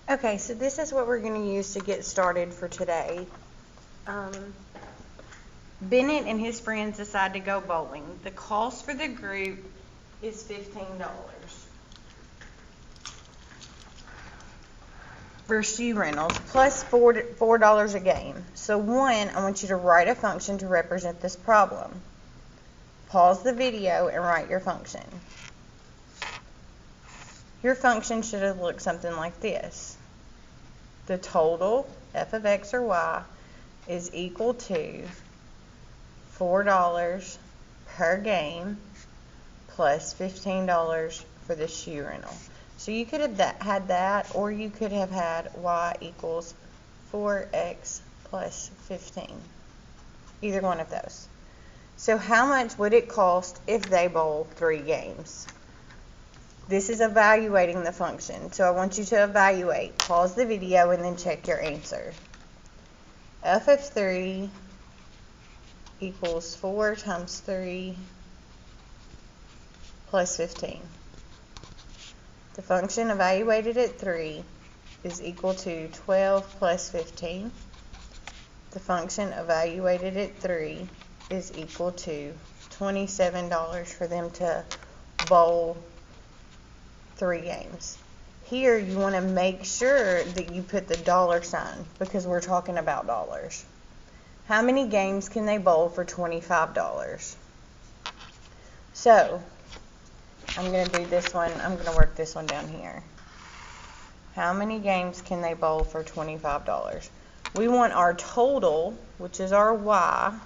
Okay, so this is what we're going to use to get started for today. Bennett and his friends decide to go bowling. The cost for the group is $15 for shoe rentals plus $4 a game. So one, I want you to write a function to represent this problem. Pause the video and write your function. Your function should have looked something like this. The total, f of x or y, is equal to $4 per game plus $15 for the shoe rental. So you could have had that, or you could have had y equals 4x plus 15. Either one of those. So how much would it cost if they bowl 3 games? This is evaluating the function. So I want you to evaluate. Pause the video and then check your answer. F of 3 equals 4 times 3 plus 15. The function evaluated at 3 is equal to 12 plus 15. The function evaluated at 3 is equal to $27 for them to bowl 3 games. Here you want to make sure that you put the dollar sign because we're talking about dollars. How many games can they bowl for $25? So I'm going to do this one. I'm going to work this one down here. How many games can they bowl for $25? We want our total, which is our y.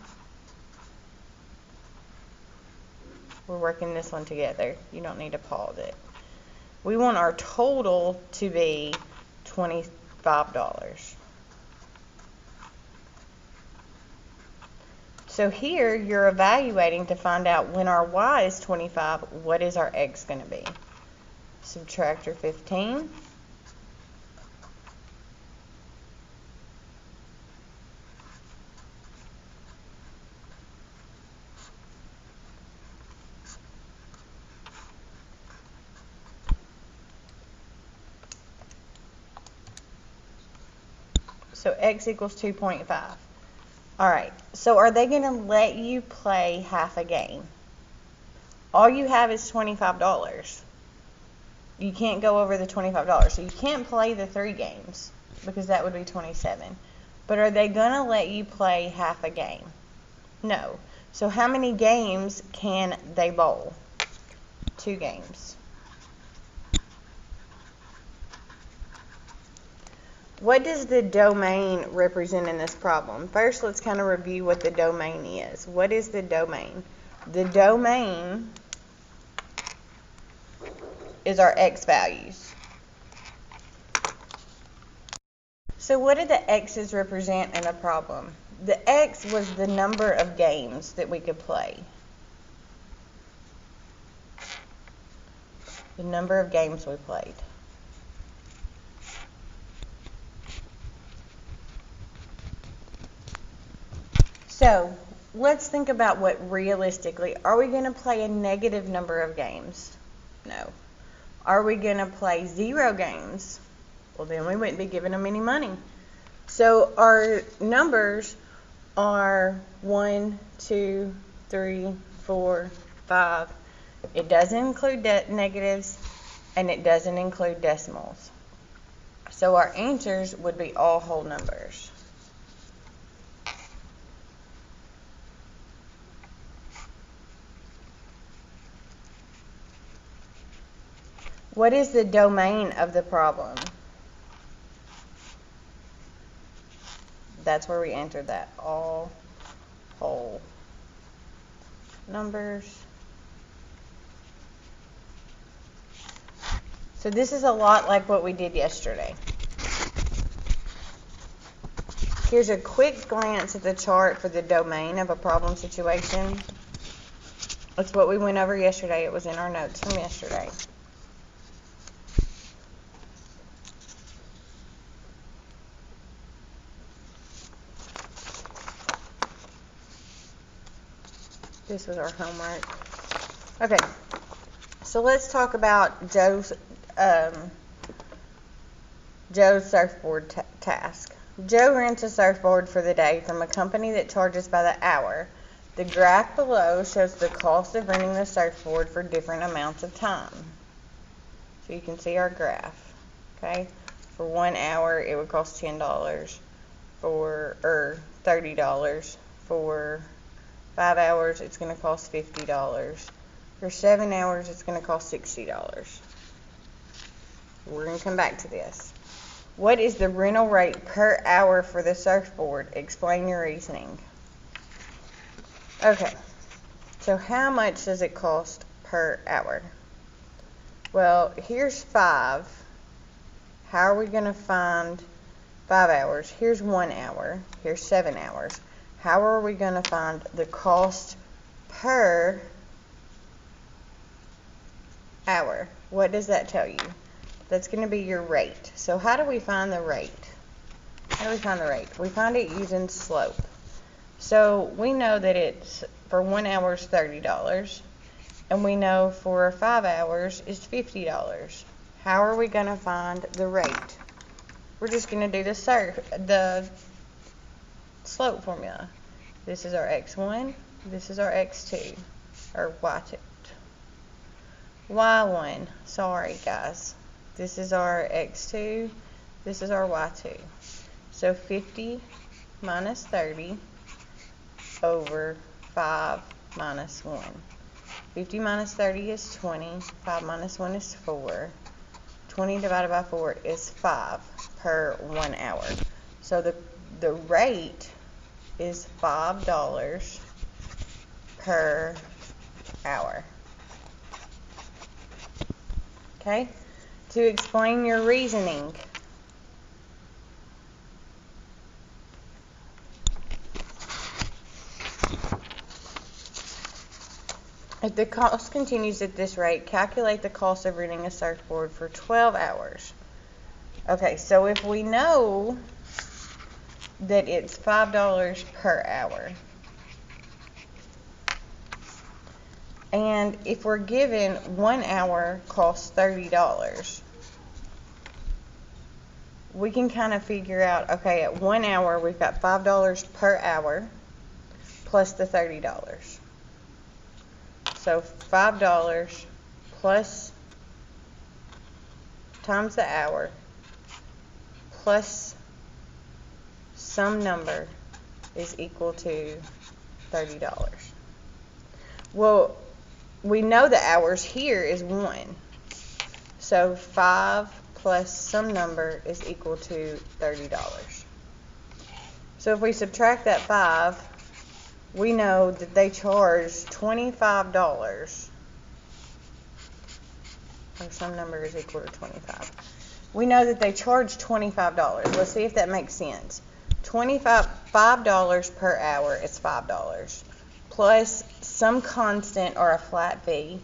We're working this one together. You don't need to pause it. We want our total to be $25. So here you're evaluating to find out when our y is 25, what is our x going to be? Subtract your 15. So x equals 2.5. All right, so are they going to let you play half a game? All you have is $25. You can't go over the $25. So you can't play the 3 games because that would be 27. But are they going to let you play half a game? No. So how many games can they bowl? 2 games. What does the domain represent in this problem? First, let's kind of review what the domain is. What is the domain? The domain is our x values. So what did the x's represent in the problem? The x was the number of games that we could play. The number of games we played. So let's think about what realistically, are we going to play a negative number of games? No. Are we going to play 0 games? Well, then we wouldn't be giving them any money. So our numbers are 1, 2, 3, 4, 5. It doesn't include negatives and it doesn't include decimals. So our answers would be all whole numbers. What is the domain of the problem? That's where we entered that. All whole numbers. So this is a lot like what we did yesterday. Here's a quick glance at the chart for the domain of a problem situation. It's what we went over yesterday. It was in our notes from yesterday. This was our homework. Okay, so let's talk about Joe's Joe's surfboard task. Joe rents a surfboard for the day from a company that charges by the hour. The graph below shows the cost of renting the surfboard for different amounts of time. So you can see our graph. Okay? For 1 hour, it would cost $10 or $30. For 5 hours, it's going to cost $50. For 7 hours, it's going to cost $60. We're going to come back to this. What is the rental rate per hour for the surfboard? Explain your reasoning. Okay, so how much does it cost per hour? Well, here's 5. How are we going to find 5 hours? Here's 1 hour. Here's 7 hours. How are we going to find the cost per hour? What does that tell you? That's going to be your rate. So how do we find the rate? How do we find the rate? We find it using slope. So we know that it's for 1 hour is $30, and we know for 5 hours is $50. How are we going to find the rate? We're just going to do the slope formula. This is our x1, this is our x2, or y2. y1, sorry guys. This is our x2, this is our y2. So 50 minus 30 over 5 minus 1. 50 minus 30 is 20, 5 minus 1 is 4. 20 divided by 4 is 5 per 1 hour. So the rate is $5 per hour. Okay? To explain your reasoning. If the cost continues at this rate, calculate the cost of renting a surfboard for 12 hours. Okay, so if we know that it's $5 per hour, and if we're given 1 hour costs $30, we can kind of figure out, okay, at 1 hour we've got $5 per hour plus the $30. So $5 plus times the hour plus some number is equal to $30. Well, we know the hours here is 1. So 5 plus some number is equal to $30. So if we subtract that 5, we know that they charge $25. Or some number is equal to 25. We know that they charge $25. Let's see if that makes sense. $5 per hour is $5. Plus some constant or a flat fee,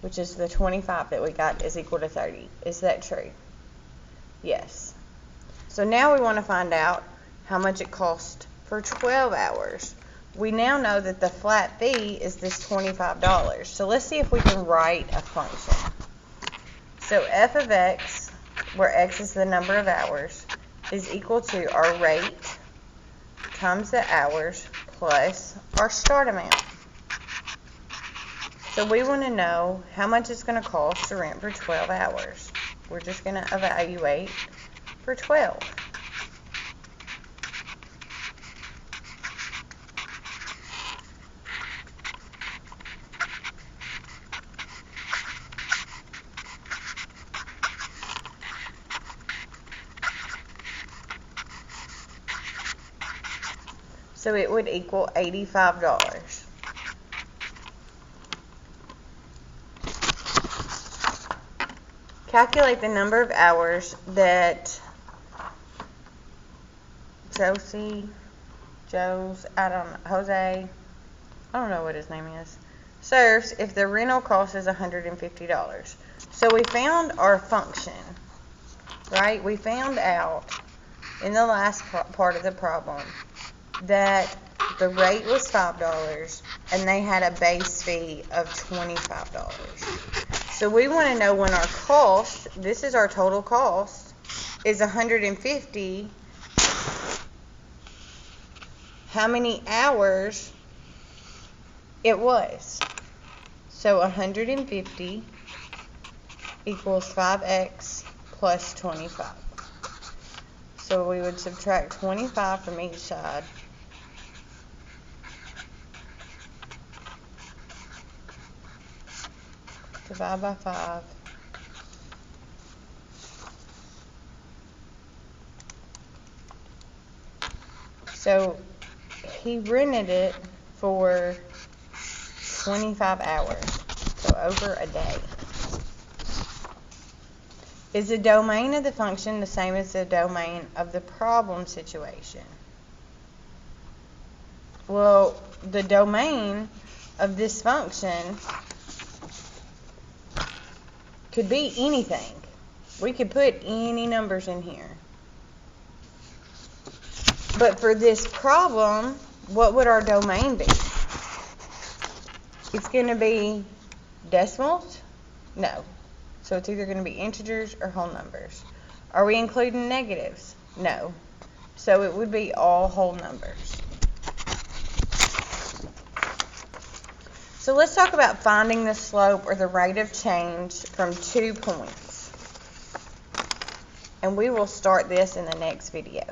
which is the 25 that we got, is equal to 30. Is that true? Yes. So now we want to find out how much it costs for 12 hours. We now know that the flat fee is this $25. So let's see if we can write a function. So f of x, where x is the number of hours, is equal to our rate times the hours plus our start amount. So we want to know how much it's going to cost to rent for 12 hours. We're just going to evaluate for 12. So it would equal $85. Calculate the number of hours that Jose, I don't know what his name is, surfs if the rental cost is $150. So we found our function, right? We found out in the last part of the problem that the rate was $5 and they had a base fee of $25. So we want to know when our cost, this is our total cost, is 150, how many hours it was. So 150 equals 5x plus 25. So we would subtract 25 from each side. Divide by 5. So he rented it for 25 hours, so over a day. Is the domain of the function the same as the domain of the problem situation? Well, the domain of this function could be anything. We could put any numbers in here. But for this problem, what would our domain be? It's going to be decimals? No. So it's either going to be integers or whole numbers. Are we including negatives? No. So it would be all whole numbers. So let's talk about finding the slope or the rate of change from 2 points. And we will start this in the next video.